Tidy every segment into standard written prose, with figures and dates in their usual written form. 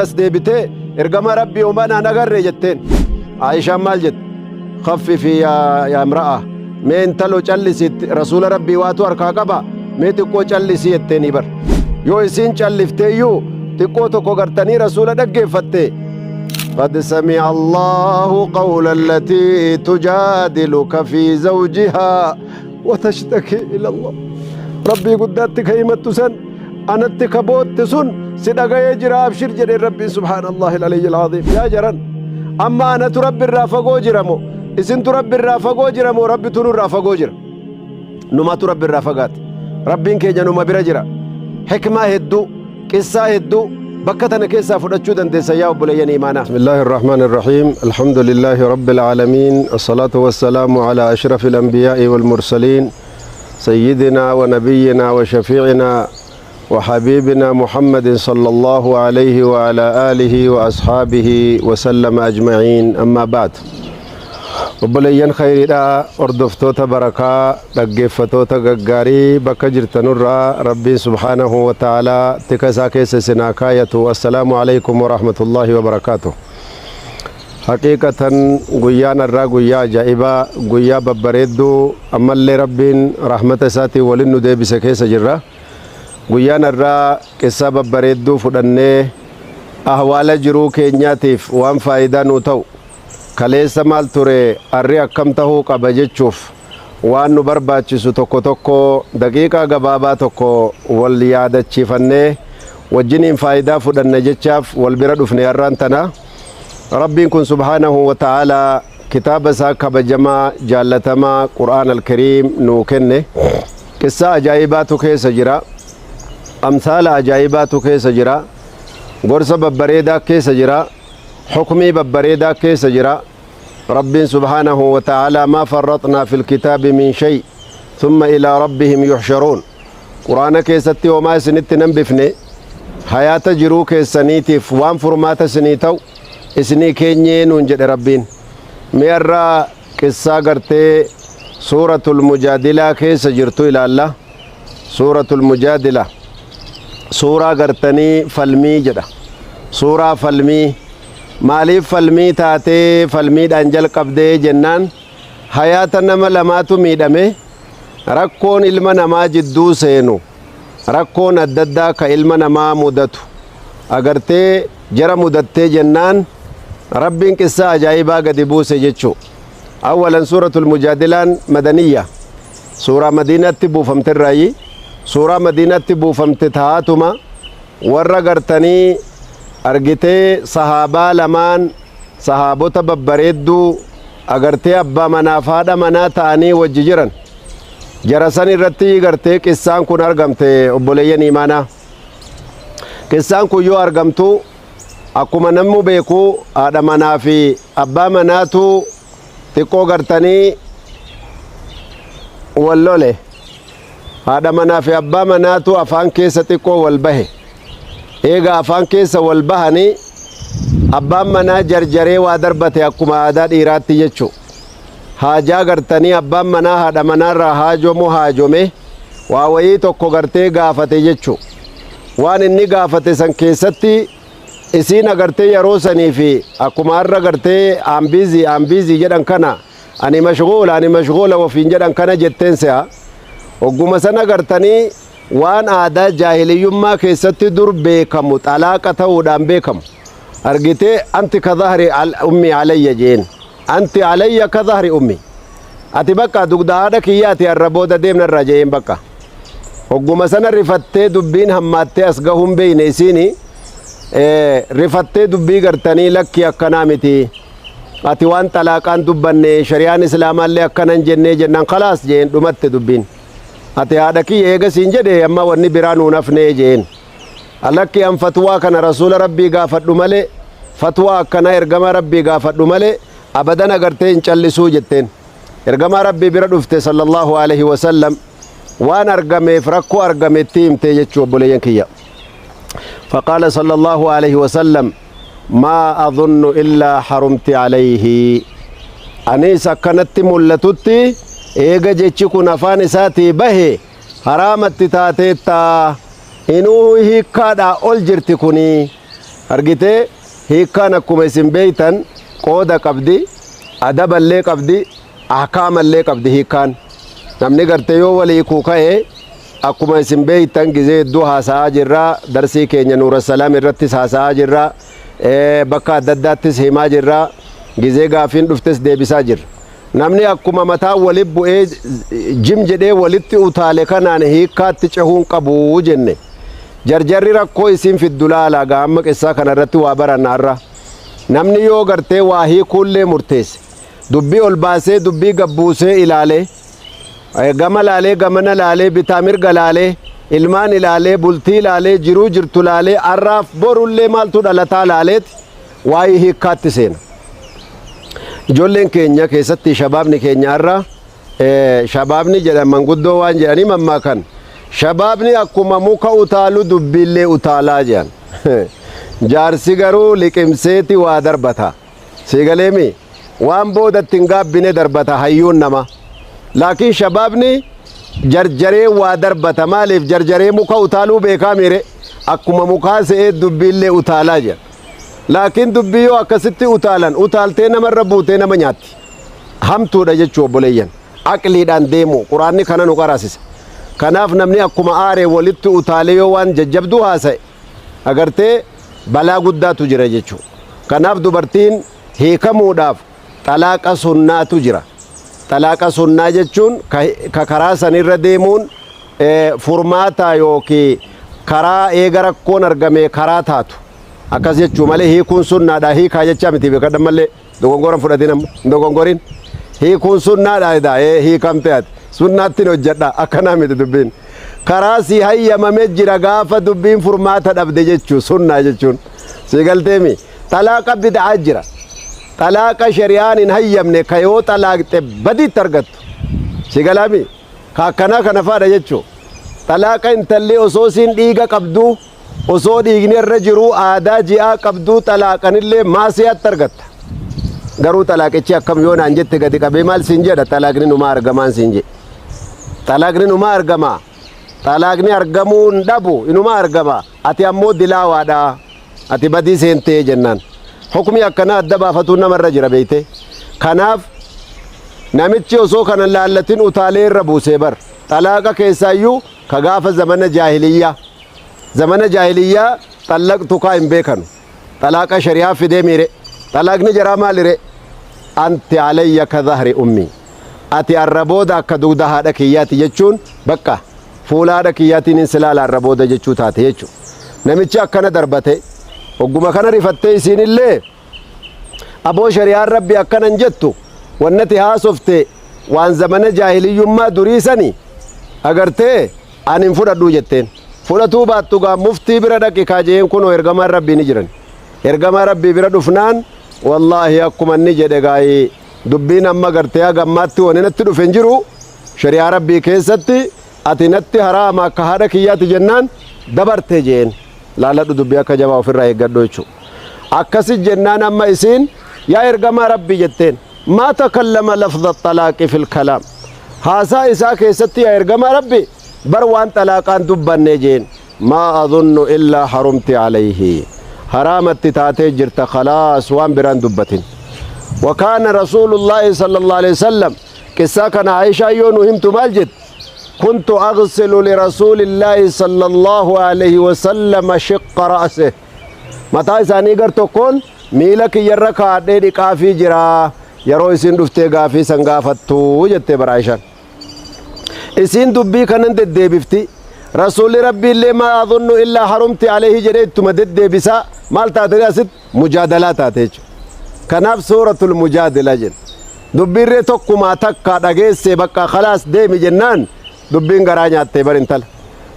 أسديبته إرجما ربي ومن أنا قرر جتين عائشة مالجت خففي يا امرأة من تلو جلسي رسول ربي واتو أركاكبا من تقو جلسي التاني بر يو إسين جلفتي يو تقو تقو قرتني رسول دقي فتي قد سمع الله قول التي تجادلك في زوجها وتشتكي إلى الله ربي قداتك هيمت سن أنا اتكبوت سن سدقا يجرى أبشر جري ربي سبحان الله العلي العظيم يا جران أما أنا تربي الرافقو جرمو إسن تربي الرافقو جرمو ربي تنو الرافقو جرم نما تربي الرافقات ربي كي جنو ما برجرا حكمة هدو قصة هدو بكتنا كيسا فرجو دنتي سياو بليين إيمانا بسم الله الرحمن الرحيم الحمد لله رب العالمين الصلاة والسلام على أشرف الأنبياء والمرسلين سيدنا ونبينا وشفيعنا وحبيبنا محمد صلى الله عليه وعلى آله وأصحابه وسلم أجمعين أما بعد وبلين خيرا أردفتوتا بركة دقفتوتا غغاري بكجر تنرى ربي سبحانه وتعالى تكساكي سناكاية والسلام عليكم ورحمة الله وبركاته حقيقة قيانا الرا قيا جائبا قيا ببريدو أما اللي ربين رحمة ساتي ولنو دي بسكيس جرى قيانا الرا قصة ببريدو فدنه أحوال جرو كينياتيف وان فايدا نوتو kaleessa maal ture arri akkam tahuu qaba jechuuf waan nu barbaachisu tokko tokko daqiiqaa gabaabaa tokko wal yaadachiifannee wajjiniin faayidaa fudhanne jechaaf wal bira dhufne har'aan tana rabbiin kun subhaanahu wa ta'aalaa kitaaba isaa kabajamaa jaallatamaa qur'aan alkariim nuu kenne qissaa ajaa'ibaatu keessa jira amsaala ajaa'ibaatu keessa jira gorsa babbareedaa keessa jira حكمي ببريدا كيس جرا رب سبحانه وتعالى ما فرطنا في الكتاب من شيء ثم إلى ربهم يحشرون قرآن كيستي وما سنت ننبفني حياة جرو كيسانيتي فوان فرمات سنيتو اسني كينيين ونجد ربين ميرا كيسا قرتي سورة المجادلة كيس جرتو إلى الله سورة المجادلة سورة قرتني فلمي جدا سورة فلمي maaliif falmii taatee falmiidhaan jalqabdee jennaan hayaata nama lamaatu miidhame rakkoon ilma namaa jidduu seenu rakkoon adda addaa ka ilma namaa mudatu agartee jara mudattee jennaan rabbiin qissaa ajaa'ibaa gadi buuse jechuu awwalan suuratul mujaadilaan madaniyya suuraa madiinatti buufamte irraayi suuraa madiinatti buufamte taatuma warra gartanii argitee sahaabaa lamaan sahaabota babbareedduu agartee abbaa manaaf haadha manaa ta'anii wajji jiran jara san irratti gartee qissaan kun argamte obboleeyyan imaanaa qissaan kun yoo argamtu akkuma namni beeku haadha manaa fi abbaa manaatu xiqqoo gartanii wal lole haadha manaa fi abbaa manaatu afaan keessa xiqqoo wal bahe eega afaan keessa wal bahanii abbaan manaa jarjaree waa darbate akkuma aadaa dhiiraatti jechuu haajaa gartanii abbaan manaa haadha manaarraa haajome waa wayii tokko gartee gaafate jechuu waan inni gaafate san keessatti isiin agartee yeroo sanii fi akkuma har'a gartee aambiizii jedhan kana ani mashghuula wafiin jedhan kana jetteen se'a ogguma sana gartanii waan aadaa jaahiliyyummaa keessatti dur beekamu xalaaqa ta'uudhaan beekamu argitee anti ka dhahri ummi alayya jeen anti alayya ka dhahri ummi ati bakka dugda haadha kiyyaati har'a booda deemna irraa jeen bakka hogguma sana rifattee dubbiin hammaattee as gahuun beeyne isiini rifattee dubbii gartanii lakki akkanaa miti ati waan xalaaqaan dubbanne shari'aan islaamaallee akkanan jennee jennaan khalaas jeen dhumatte dubbiin ati haadha kiyya eega siin jedhe amma wanni biraa nuun hafnee jeen alakki an fatwaa kana rasuula rabbii gaafadhu malee fatwaa akkana ergama rabbii gaafadhu malee abadan agartee hin callisuu jetteen ergama rabbii bira dhufte sallallahu alaihi wasallam waan argameef rakkoo argametti himtee jechuu obboleeyyan kiyya faqaala sallallahu alaihi wasallam maa adunnu illaa harumti alayhi anis akkanatti mul'atutti eega jechi kun afaan isaatii bahe haraamatti taateetta inuu hiikkaadhaa ol jirti kuni argitee hiikkaan akkuma isin beeytan qooda qabdi adaballee qabdi ahkaamallee qabdi hiikkaan namni gartee yoo walii kuu ka'e akkuma isin beeytan gizee hedduu haasa'aa jirra darsii keenya nuura salaam irrattis haasa'aa jirra bakka adda addaattis himaa jirra gizee gaafiin dhuftes deebisaa jirra namni akkuma mataa walit bu'ee jim jedhee walitti utaale kanaan hiikkaatti cehuun qabu jenne jarjarri rakkoo isin fiddulaala gaamma qissaa kanarratti waa barannaarra namni yoo gartee waa hiikuullee murteesse dubbii ol baasee dubbii gabbuusee ilaalee gama laalee gamana laalee bitaa mirga laalee ilmaan ilaalee bultii laalee jiruu jirtu laalee arraaf borullee maaltu dhalataa laaleeti waa'ee hiikkaatti seena ijoolleen keenya keessatti shabaabni keenya irra shabaabni jedhaman guddoo waan jedhanii mammaakan shabaabni akkuma muka utaalu dubbiillee utaalaa jedhan jaarsi garuu liqimseeti waa darbata sigaleemi waan boodatti hin gaabbine darbata hayyuun nama laakiin shabaabni jarjaree waa darbata maaliif jarjaree muka utaaluu beekaa mire akkuma mukaa se'ee dubbiillee utaalaa jedhan laakiin dubbii yoo akkasitti utaalan utaaltee namarra buutee nama nyaatti hamtuudha jechuu obboleeyyan aqliidhaan deemu quraanni kana nu qaraasisa kanaaf namni akkuma aaree walitti utaalee yoo waan jajjabduu haasa'e agartee balaa guddaatu jira jechuu kanaaf dubartiin hiikamuudhaaf xalaaqa sunnaatu jira xalaaqa sunnaa jechuun ka karaa sanirra deemuun furmaataa yookiin karaa eega rakkoon argame karaa taatu akkas jechuu malee hiikuun sunnaadha hiikaa jechaa miti beekadhan malee dogongoran fudhatin dogongorin hiikuun sunnaadha hiikamte ati sunnaattiin hojjedha akkanaa miti dubbiin karaa si hayyamame jira gaafa dubbiin furmaata dhabde jechuu sunnaa jechuun si galteemi xalaaqa bid'aa jira xalaaqa shari'aan hin hayyamne ka yoo xalaaqxe badiitti argattu si galaami ka akkanaa kana faadha jechuu xalaaqa intalli osoo siin dhiiga qabduu osoo dhiigni irra jiru aadaa ji'aa qabduu xalaaqanillee maasiyaatti argatta garuu xalaaqichi akkam yoo naan jette gadi qabee maal siin jedha xalaaqni numaa argamaan siin jedhe xalaaqni numaa argama xalaaqni argamuu hin dhabu inumaa argama ati ammoo dilaawaadha ati badii seentee jennaan hukmi akkana adda baafatuu namarra jira beeyte kanaaf namichi osoo kanan laallatin utaalee irra buusee bar xalaaqa keessaayyuu ka gaafa zamana jaahiliyyaa xallaqtu kaa hin beekanu xalaaqa shari'aa fidee miire xalaaqni jaraa maalire anti alayya ka dhahri ummi ati arrabooda akka dugda haadha kiyyaati jechuun bakka fuula haadha kiyyaatiin hin silaala arrabooda jechuu taate jechuu namichi akkana darbate ogguma kana rifattee isiinillee aboo shari'aan rabbi akkanan jettu wannati haasofte waan zamana jaahiliyyummaa duriisani agartee ani hin fudhadhuu jetteen fudhatuu baattu gaa muftii bira dhaqi kaajeen kunoo ergamaan rabbii ni jiran ergamaa rabbii bira dhufnaan wallaahi akkuma inni jedhe gaa'ee dubbiin amma gartee hagammaatti wani natti dhufe hin jiru shari'aa rabbii keessatti ati natti haraama akka haadha kiyyaati jennaan dabartee jeen laaladhu dubbii akka jabaa ofirraa eeggadhu jechuu akkasi jennaan amma isiin yaa ergamaa rabbii jetteen maa takallama lafza xalaaqi fil kalaam haasaa isaa keessatti yaa ergamaa rabbii bar waan xalaaqaan dubbanne jeen maa adunnu illaa harumti alayhi haraamatti taatee jirta khalaas waan biraan dubbatin وكان رسول الله صلى الله عليه وسلم قصة كان عائشة يونو همتو مالجد كنت أغسل لرسول الله صلى الله عليه وسلم شق رأسه متى إساني قرتو كون ميلك يرك عدد كافي جرا يرو إسين دفته كافي سنغافتو جدت برعيشة إسين دبي كانن دد بفتي رسول ربي اللي ما أظن إلا حرمت عليه جريت مدد بسا مال تاتري أسد مجادلات آتيج كناف سورة المجادلة جن دبير توكو ما تكا دغيس بقى خلاص ديمي جنان دبين غرانياتي برنتل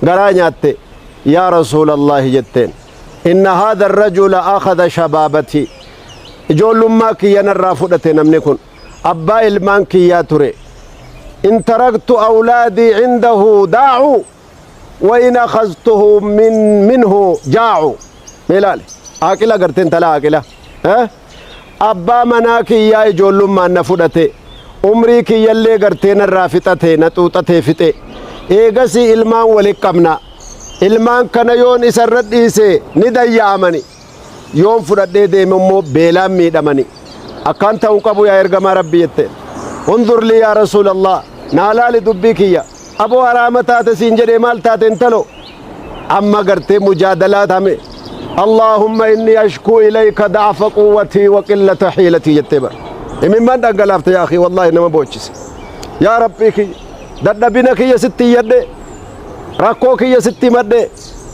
غرانياتي يا رسول الله جتين إن هذا الرجل أخذ شبابتي جول ما كي نرافدتي نمني كن أبا إلمان كي يا تري إن تركت أولادي عنده داعوا وإن أخذته منه جاعوا ميلال آكلا قرتين تلا آكلا ها أبا مناكي يا جول ما نفدتي عمري كي يلي قرتين الرافتتي نتوتتي فتي إيغسي إلمان ولقمنا إلمان كان يون إسرد إيسي ندي آمني yoon fudhadhee deeme immoo beelaan miidhamani akkaan ta'uu qabu yaa ergamaa rabbii jetteen unzur lii yaa rasuulallah naa laali dubbii kiyya aboo haraama taate siin jedhee maal taate intalo amma gartee mujaadalaa tame اللهم إني أشكو إليك ضعف قوتي وقلة حيلتي يتبر من من دغلافت يا أخي والله إنما بوجس يا ربي كي ددبنا كي يا ستي يد ركو كي يا ستي مد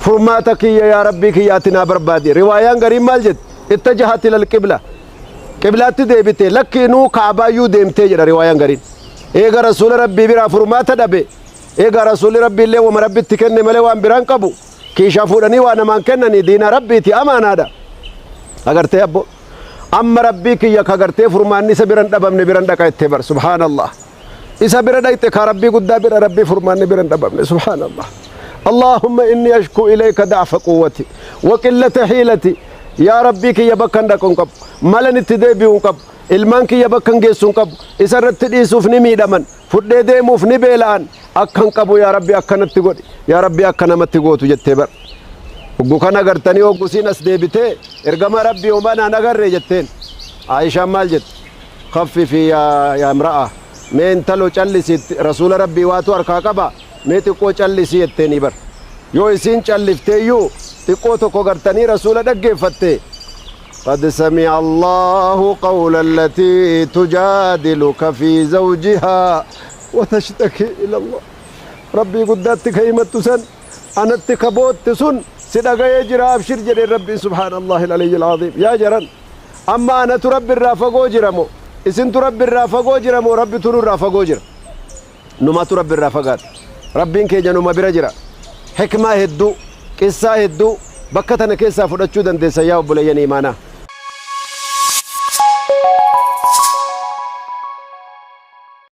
فرماتك يا ربي كي ياتنا بربادي رواية غريب مالجد اتجهت إلى القبلة قبلات ديبته لك نو كعبة يو ديمته جرا رواية غريب إيغا رسول ربي برا فرمات دبي إيغا رسول ربي اللي ومربي تكني ملي وان بران قبو كي شافوني وانا ما كنني دين ربي تي امانه دا اگرتي ابو ام ربي كي يك اگرتي فرماني سبرن دبم نبرن دكايت بر سبحان الله إذا بردايت ربي قد بر ربي فرماني برن دبم سبحان الله اللهم اني اشكو اليك ضعف قوتي وقله حيلتي يا ربي كي يبكن دكون قب ملن تدبيون قب ilman kiyya bakkan geessuun qabu isarratti dhiisuuf ni miidhaman fudhee deemuuf ni beela'an akkan qabu yaa rabbi akkanatti godhi yaa rabbi akka namatti gootu jettee bar oggu kana gartanii oggusiin as deebitee ergama rabbii umanaan agarree jetteen Aishaan maal jette khaffifi yaa imra'a mee intalo callisit rasuula rabbii waatu harkaa qaba mee xiqqoo callisii jetteeni bar yoo isiin callifteeyyuu xiqqoo tokko gartanii rasuula dhaggeeffatte قد سمع الله قول التي تجادلك في زوجها وتشتكي إلى الله ربي قداتك هيمت سن أنا اتكبوت سن سدق يجرى أبشر جري ربي سبحان الله العلي العظيم يا جرن أما أنا تربي الرافقو جرمو إسن تربي الرافقو جرمو ربي تنو الرافقو جرم نما تربي الرافقات ربي إنك جنو ما برجرا حكمة هدو قصة هدو بكتنا كيسا فرشو دندسا يا أبو ليني مانا